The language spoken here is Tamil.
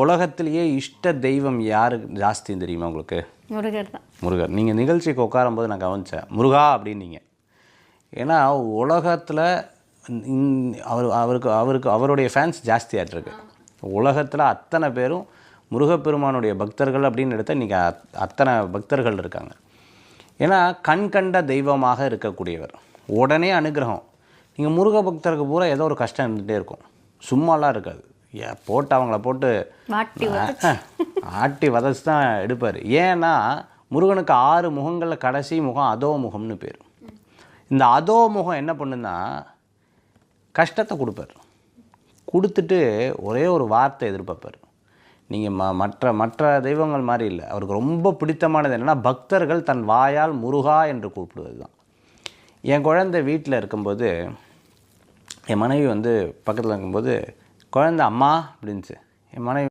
உலகத்திலேயே இஷ்ட தெய்வம் யாரு ஜாஸ்தின்னு தெரியுமா உங்களுக்கு? முருகர் தான். முருகர். நீங்கள் நிகழ்ச்சிக்கு உட்காரும்போது நான் கவனித்தேன், முருகா அப்படின்னீங்க. ஏன்னா உலகத்தில் அவருடைய ஃபேன்ஸ் ஜாஸ்தியாகிட்டுருக்கு. உலகத்தில் அத்தனை பேரும் முருகப்பெருமானுடைய பக்தர்கள் அப்படின்னு எடுத்தால் இன்றைக்கி அத்தனை பக்தர்கள் இருக்காங்க. ஏன்னா கண் கண்ட தெய்வமாக இருக்கக்கூடியவர், உடனே அனுகிரகம். நீங்கள் முருக பக்தருக்கு பூரா ஏதோ ஒரு கஷ்டம் இருந்துகிட்டே இருக்கும், சும்மாலாம் இருக்காது. போட்டு அவங்கள போட்டு ஆட்டி வதச்சு தான் எடுப்பார். ஏன்னா முருகனுக்கு 6 முகங்களில் கடைசி முகம் அதோ முகம்னு பேர். இந்த அதோ முகம் என்ன பண்ணுன்னா கஷ்டத்தை கொடுப்பார். கொடுத்துட்டு ஒரே ஒரு வார்த்தை எதிர்பார்ப்பார். நீங்கள் மற்ற தெய்வங்கள் மாதிரி இல்லை. அவருக்கு ரொம்ப பிடித்தமானது என்னென்னா பக்தர்கள் தன் வாயால் முருகா என்று கூப்பிடுவது தான். என் குழந்தை வீட்டில் இருக்கும்போது என் மனைவி வந்து பக்கத்தில் இருக்கும்போது குழந்தை அம்மா அப்படின்ச்சு. என் மனைவி